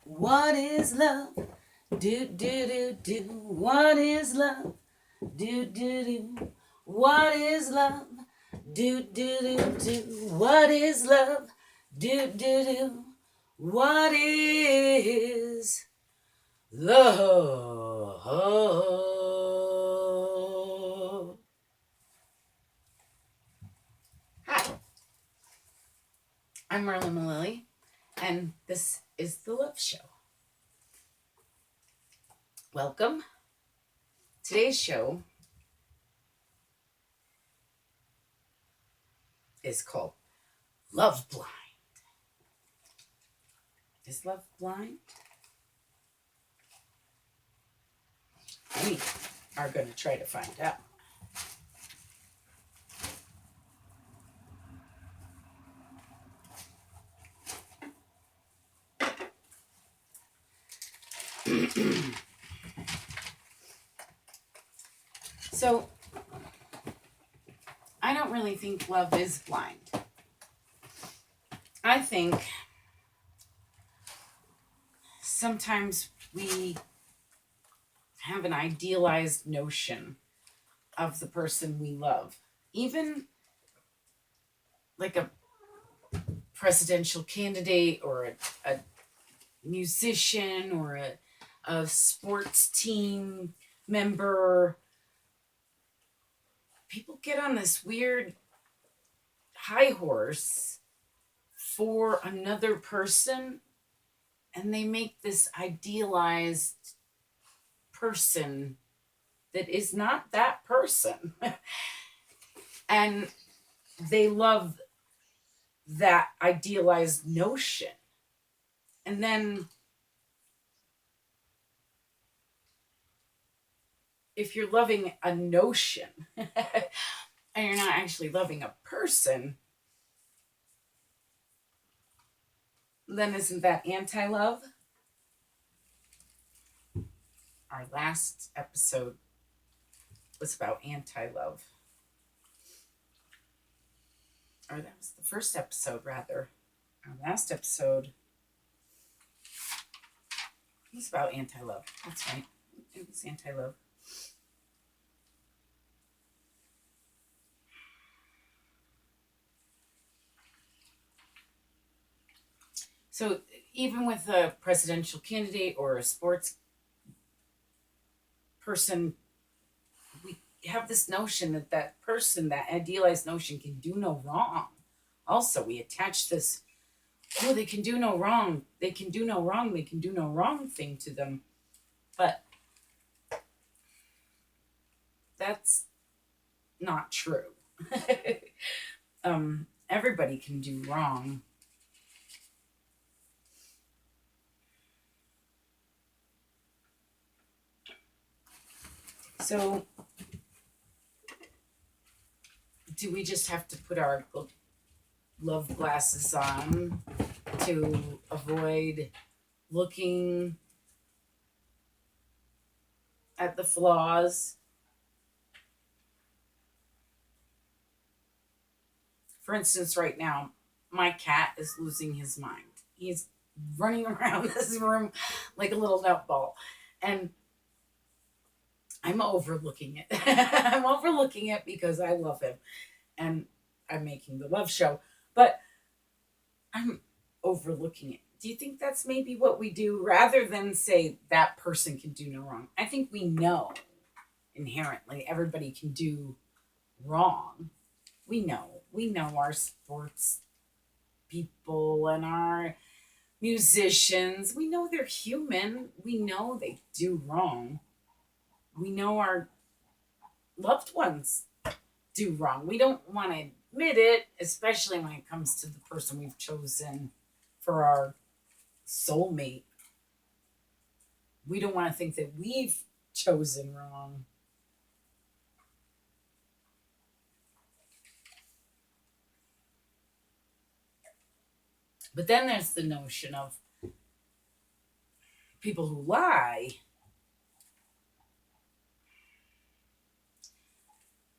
What is love? Do do do do. What is love? Do do do. What is love? Do do do do. What is love? Do do do. What is love? Hi, I'm Marla Malili, and this is The Love Show. Welcome. Today's show is called Love Blind. Is love blind? We are going to try to find out. So, I don't really think love is blind. I think sometimes we have an idealized notion of the person we love. Even like a presidential candidate or a musician or a sports team member. People get on this weird high horse for another person and they make this idealized person that is not that person. And they love that idealized notion. And then if you're loving a notion and you're not actually loving a person, then isn't that anti-love? Our last episode was about anti-love. Or that was the first episode, rather. Our last episode was about anti-love. That's right. It was anti-love. So even with a presidential candidate or a sports person, we have this notion that that person, that idealized notion, can do no wrong. Also, we attach this, oh, they can do no wrong. They can do no wrong. They can do no wrong thing to them. But that's not true. Everybody can do wrong. So, do we just have to put our love glasses on to avoid looking at the flaws? For instance, right now, my cat is losing his mind. He's running around this room like a little nutball. And I'm overlooking it. I'm overlooking it because I love him. And I'm making the love show. But I'm overlooking it. Do you think that's maybe what we do rather than say that person can do no wrong? I think we know inherently everybody can do wrong. We know our sports people and our musicians. We know they're human. We know they do wrong. We know our loved ones do wrong. We don't want to admit it, especially when it comes to the person we've chosen for our soulmate. We don't want to think that we've chosen wrong. But then there's the notion of people who lie.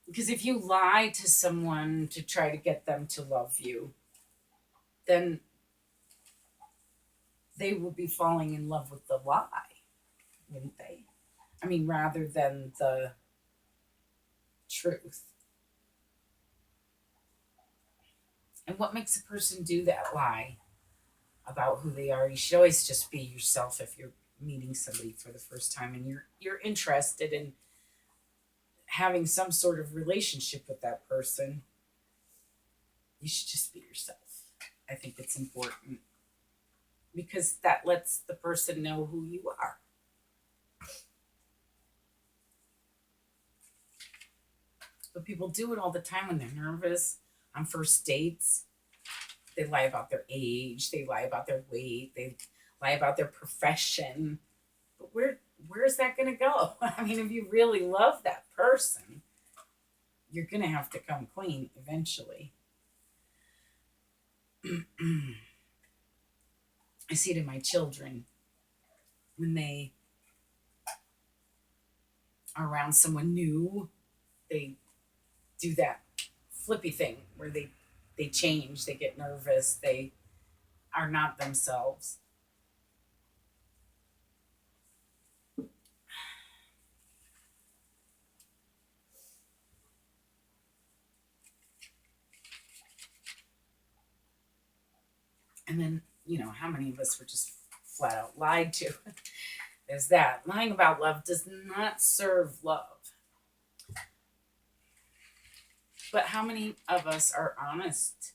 Because if you lie to someone to try to get them to love you, then they would be falling in love with the lie, wouldn't they? I mean, rather than the truth. And what makes a person do that lie about who they are? You should always just be yourself if you're meeting somebody for the first time and you're interested in having some sort of relationship with that person. You should just be yourself. I think it's important because that lets the person know who you are. But people do it all the time when they're nervous on first dates. They lie about their age, they lie about their weight, they lie about their profession. But where's that going to go? I mean, if you really love that person, you're going to have to come clean eventually. I see it in my children when they are around someone new, they do that flippy thing where they change, they get nervous, they are not themselves. And then, how many of us were just flat out lied to? There's that. Lying about love does not serve love. But how many of us are honest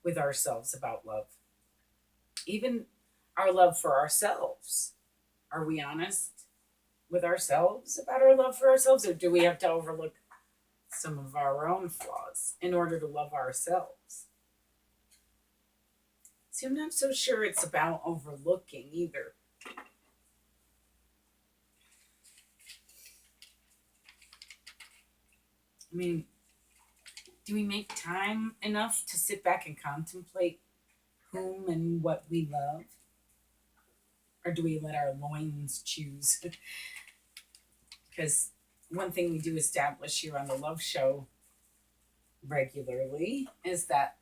with ourselves about love? Even our love for ourselves. Are we honest with ourselves about our love for ourselves? Or do we have to overlook some of our own flaws in order to love ourselves? See, I'm not so sure it's about overlooking either. I mean, do we make time enough to sit back and contemplate whom and what we love? Or do we let our loins choose? Because one thing we do establish here on the Love Show regularly is that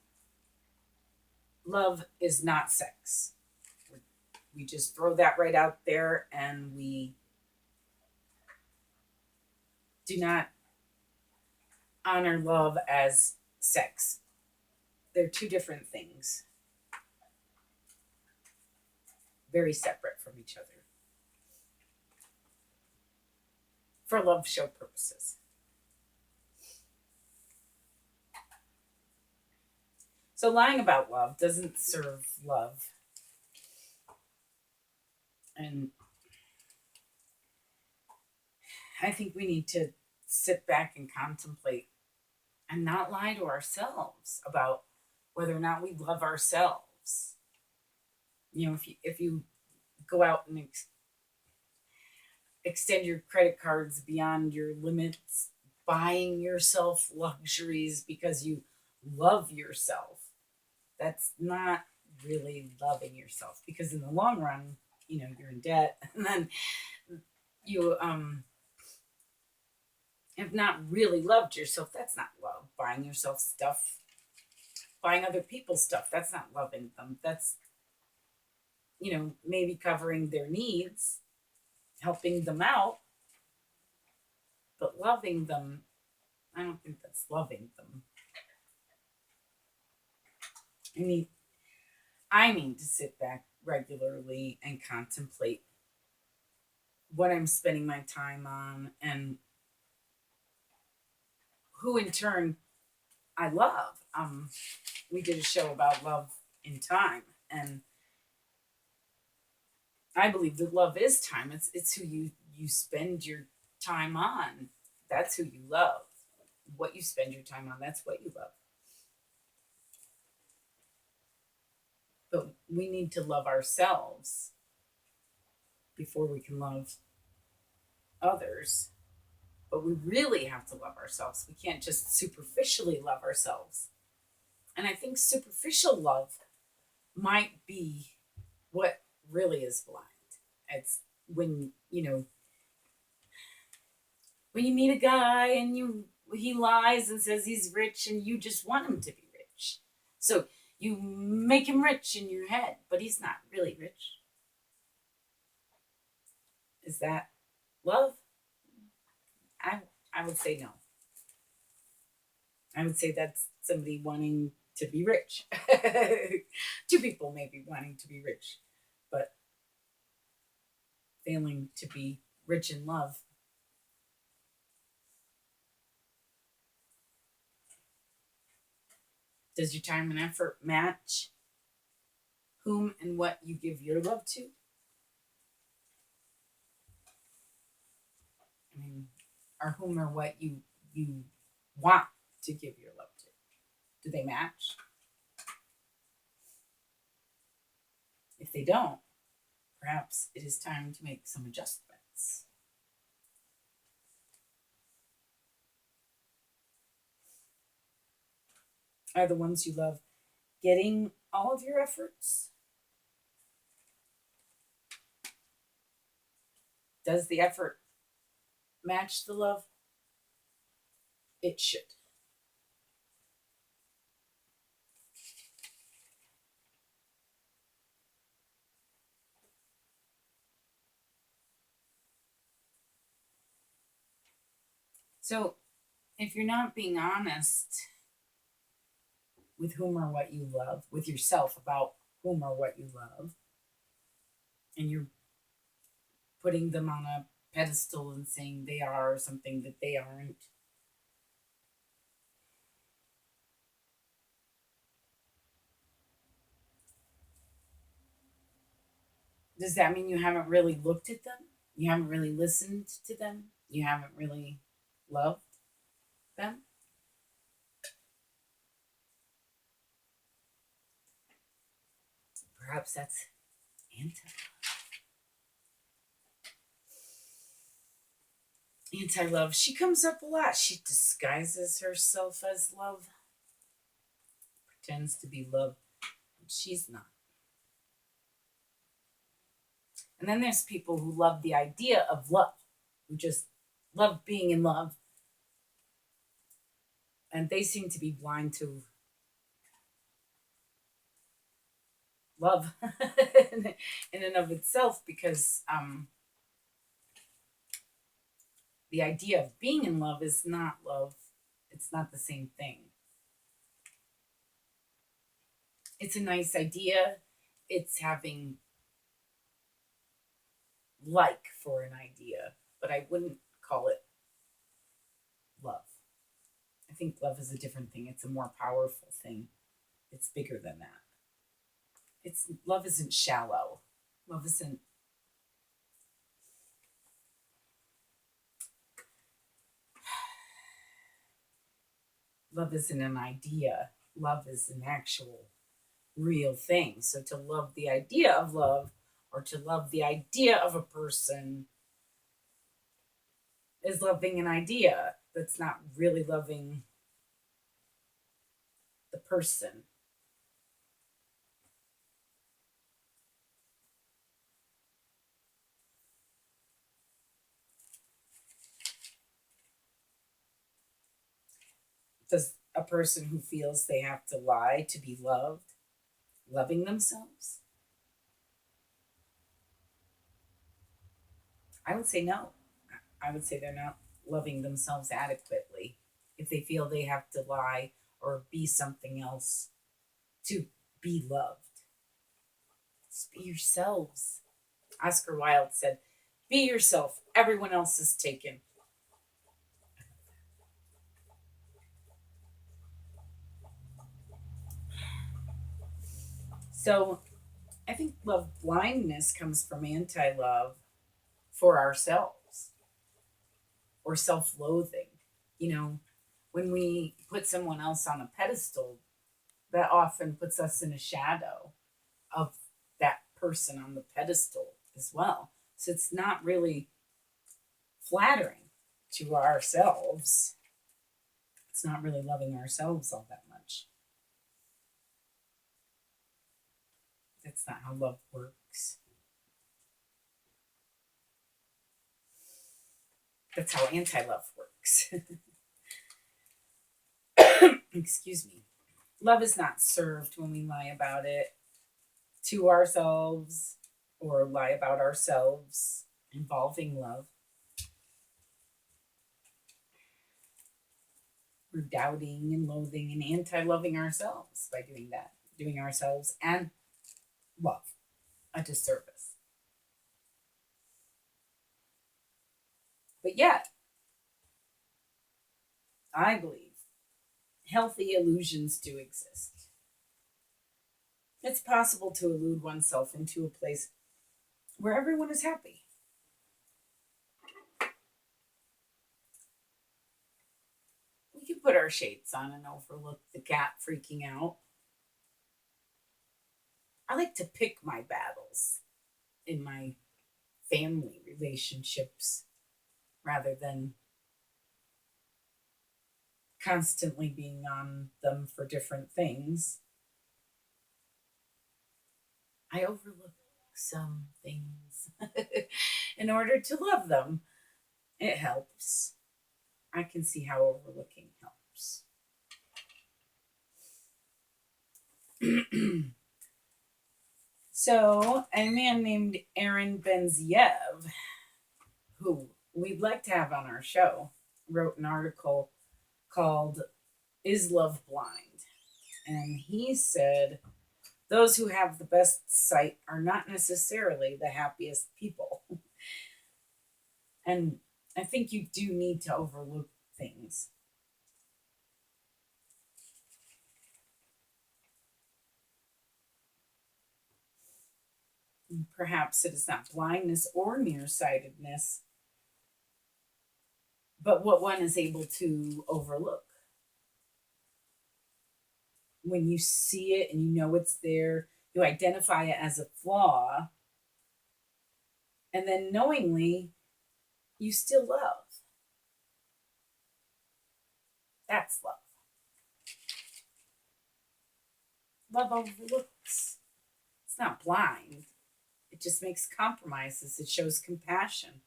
love is not sex. We just throw that right out there, and we do not honor love as sex. They're two different things, very separate from each other for Love Show purposes. So lying about love doesn't serve love. And I think we need to sit back and contemplate and not lie to ourselves about whether or not we love ourselves. If you go out and extend your credit cards beyond your limits, buying yourself luxuries because you love yourself, that's not really loving yourself, because in the long run, you're in debt, and then you have not really loved yourself. That's not love. Buying yourself stuff, buying other people's stuff, that's not loving them. That's maybe covering their needs, helping them out, but loving them, I don't think that's loving them. I need to sit back regularly and contemplate what I'm spending my time on and who in turn I love. We did a show about love in time, and I believe that love is time. It's who you spend your time on. That's who you love. What you spend your time on, that's what you love. But we need to love ourselves before we can love others. But we really have to love ourselves. We can't just superficially love ourselves. And I think superficial love might be what really is blind. It's when, when you meet a guy and he lies and says he's rich and you just want him to be rich. So You make him rich in your head, but he's not really rich. Is that love? I I would say no. I would say that's somebody wanting to be rich. Two people maybe wanting to be rich, but failing to be rich in love. Does your time and effort match whom and what you give your love to? I mean, or whom or what you want to give your love to? Do they match? If they don't, perhaps it is time to make some adjustments. Are the ones you love getting all of your efforts? Does the effort match the love? It should. So, if you're not being honest with whom or what you love, with yourself about whom or what you love, and you're putting them on a pedestal and saying they are something that they aren't, does that mean you haven't really looked at them? You haven't really listened to them? You haven't really loved them? Perhaps that's anti love. She comes up a lot. She disguises herself as love, pretends to be love, and she's not. And then there's people who love the idea of love, who just love being in love, and they seem to be blind to love in and of itself because the idea of being in love is not love. It's not the same thing. It's a nice idea. It's having like for an idea, but I wouldn't call it love. I think love is a different thing. It's a more powerful thing. It's bigger than that. It's love isn't shallow. Love isn't love isn't an idea. Love is an actual real thing. So to love the idea of love or to love the idea of a person is loving an idea. That's not really loving the person. Does a person who feels they have to lie to be loved loving themselves? I would say no. I would say they're not loving themselves adequately if they feel they have to lie or be something else to be loved. Just be yourselves. Oscar Wilde said, be yourself. Everyone else is taken. So I think love blindness comes from anti love for ourselves or self loathing. You know, when we put someone else on a pedestal, that often puts us in a shadow of that person on the pedestal as well. So it's not really flattering to ourselves. It's not really loving ourselves all that much. That's not how love works. That's how anti love works. Excuse me. Love is not served when we lie about it to ourselves or lie about ourselves involving love. We're doubting and loathing and anti loving ourselves by doing that, doing ourselves and love a disservice. But yet, I believe healthy illusions do exist. It's possible to elude oneself into a place where everyone is happy. We can put our shades on and overlook the cat freaking out. I like to pick my battles in my family relationships rather than constantly being on them for different things. I overlook some things in order to love them. It helps. I can see how overlooking helps. So, a man named Aaron Benziev, who we'd like to have on our show, wrote an article called Is Love Blind? And he said, those who have the best sight are not necessarily the happiest people. And I think you do need to overlook things. Perhaps it is not blindness or nearsightedness, but what one is able to overlook. When you see it and you know it's there, you identify it as a flaw, and then knowingly, you still love. That's love. Love overlooks. It's not blind. It just makes compromises. It shows compassion.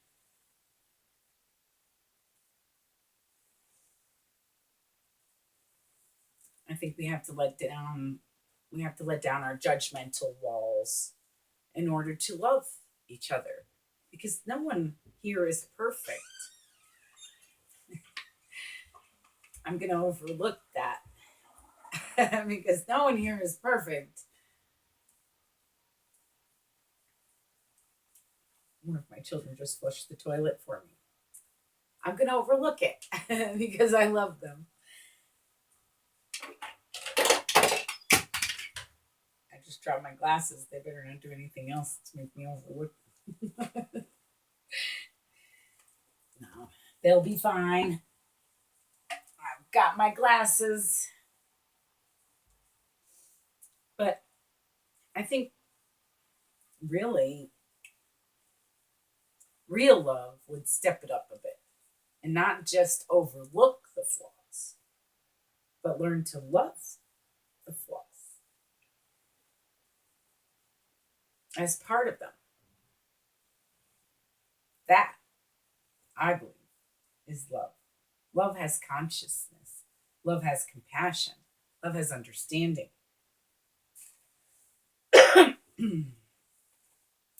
I think we have to let down our judgmental walls in order to love each other. Because no one here is perfect. I'm gonna overlook that. Because no one here is perfect. One of my children just flushed the toilet for me. I'm gonna overlook it because I love them. I just dropped my glasses. They better not do anything else to make me overlook. No, they'll be fine. I've got my glasses. But I think really real love would step it up a bit and not just overlook the flaws, but learn to love the flaws as part of them. That, I believe, is love. Love has consciousness, love has compassion, love has understanding.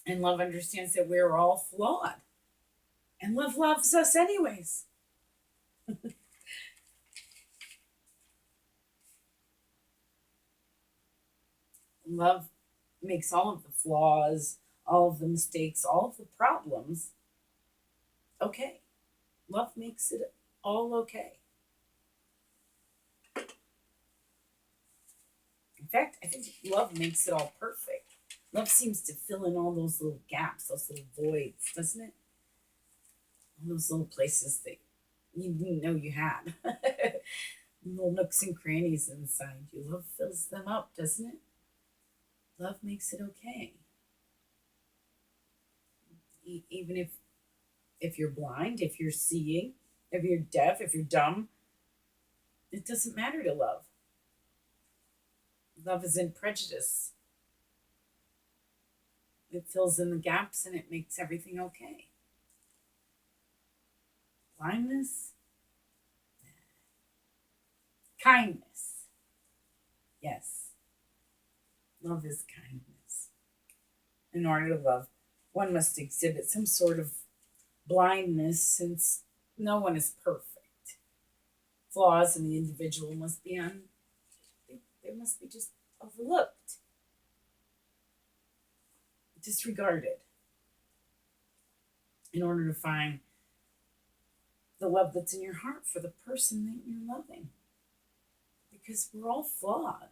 And love understands that we're all flawed. And love loves us anyways. Love makes all of the flaws, all of the mistakes, all of the problems okay. Love makes it all okay. In fact, I think love makes it all perfect. Love seems to fill in all those little gaps, those little voids, doesn't it? All those little places that you didn't know you had. Little nooks and crannies inside you. Love fills them up, doesn't it? Love makes it okay. Even if you're blind, if you're seeing, if you're deaf, if you're dumb, it doesn't matter to love. Love isn't prejudice. It fills in the gaps and it makes everything okay. Blindness, kindness, Yes, love is kindness. In order to love, one must exhibit some sort of blindness since no one is perfect. Flaws in the individual must be they must be just overlooked, disregarded in order to find the love that's in your heart for the person that you're loving. Because we're all flawed.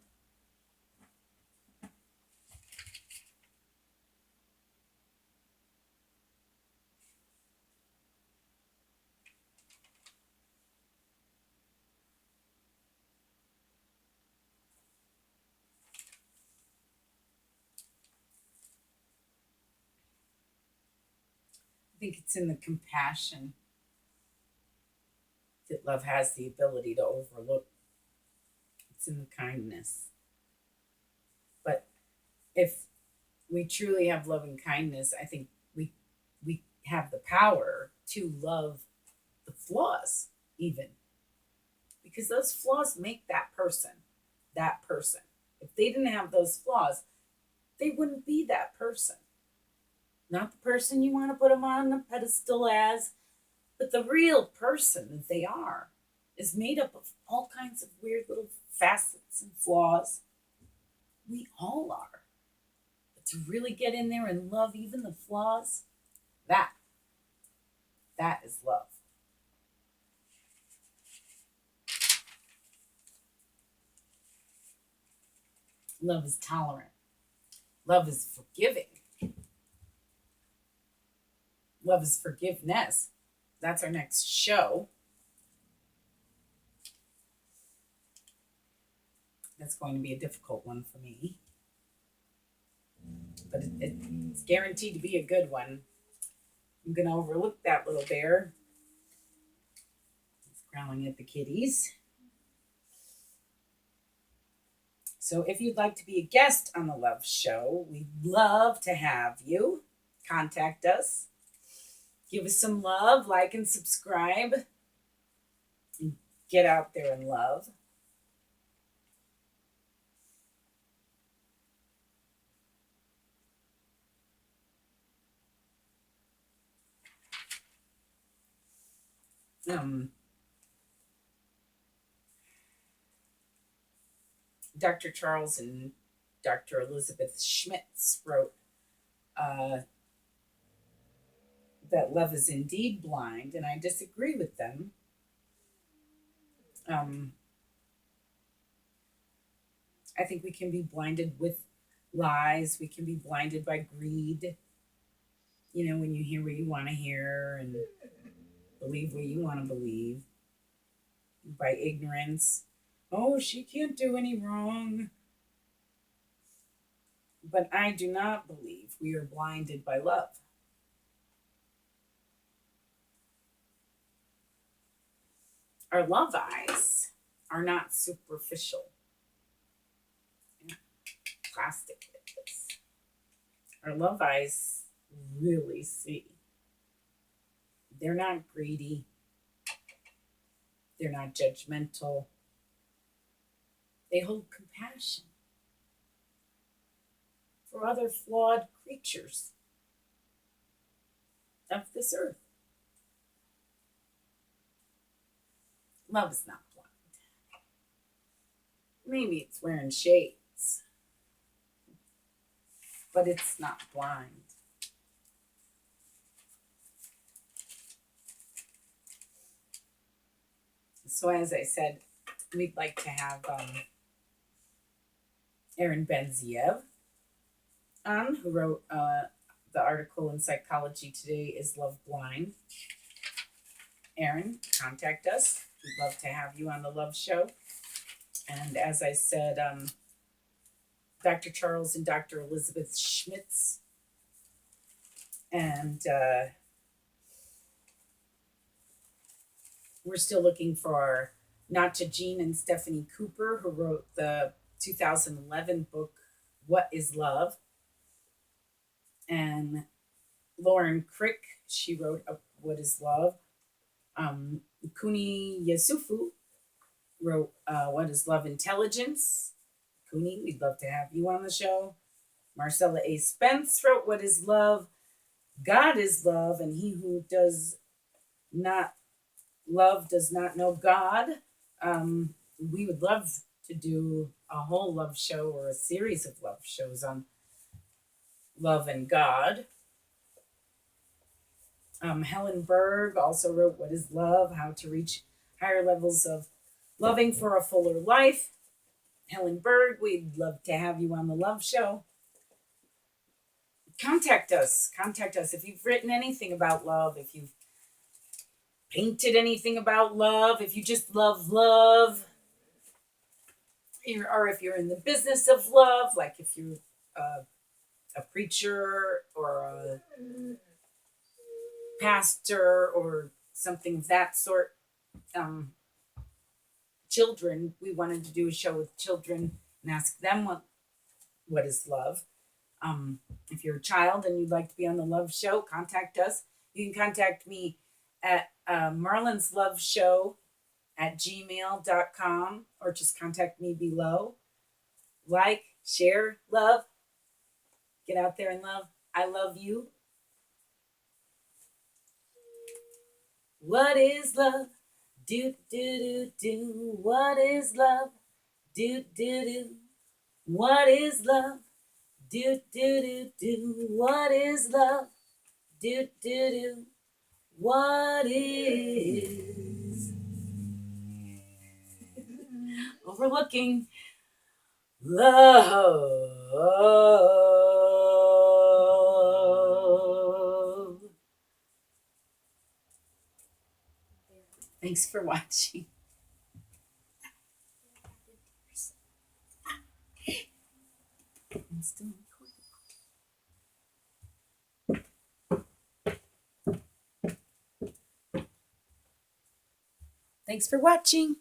I think it's in the compassion that love has the ability to overlook. It's in the kindness. But if we truly have love and kindness, I think we have the power to love the flaws even, because those flaws make that person that person. If they didn't have those flaws, they wouldn't be that person. Not the person you want to put them on a pedestal as, but the real person that they are is made up of all kinds of weird little facets and flaws. We all are. But to really get in there and love even the flaws, that that is love. Love is tolerant. Love is forgiving. Love is forgiveness. That's our next show. That's going to be a difficult one for me, but it's guaranteed to be a good one. I'm going to overlook that little bear. He's growling at the kitties. So if you'd like to be a guest on the Love Show, we'd love to have you. Contact us. Give us some love, like and subscribe, and get out there and love. Um, Dr. Charles and Dr. Elizabeth Schmitz wrote uh, that love is indeed blind, and I disagree with them. Um, I think we can be blinded with lies, we can be blinded by greed. You know, when you hear what you want to hear and believe what you want to believe, by ignorance. Oh, she can't do any wrong. But I do not believe we are blinded by love. Our love eyes are not superficial, plastic like this. Our love eyes really see. They're not greedy, they're not judgmental, they hold compassion for other flawed creatures of this earth. Love is not blind. Maybe it's wearing shades, but it's not blind. So, as I said, we'd like to have Aaron Benziev on, who wrote the article in Psychology Today, Is Love Blind? Aaron, contact us. We'd love to have you on the Love Show. And as I said, Dr. Charles and Dr. Elizabeth Schmitz. And we're still looking for Natcha Jean and Stephanie Cooper, who wrote the 2011 book, What is Love? And Lauren Crick, she wrote What is Love? Kuni Yasufu wrote What is Love Intelligence? Cooney, we'd love to have you on the show. Marcella A. Spence wrote, "What is love? God is love, and he who does not love does not know God." We would love to do a whole love show or a series of love shows on love and God. Helen Berg also wrote, "What is love? How to reach higher levels of loving for a fuller life." Helen Berg, we'd love to have you on the love show. Contact us. Contact us if you've written anything about love, if you've painted anything about love, if you just love love, or if you're in the business of love, like if you're a preacher or a pastor or something of that sort. Children, we wanted to do a show with children and ask them what is love. If you're a child and you'd like to be on the love show, contact us. You can contact me at marlinsloveshow@gmail.com, or just contact me below. Like, share, love. Get out there and love. I love you. What is love? Do, do, do, do. What is love? Do, do, do. What is love? Do, do, do, do. What is love? Do, do, do. What is overlooking love? Thanks for watching. I'm still recording. Thanks for watching.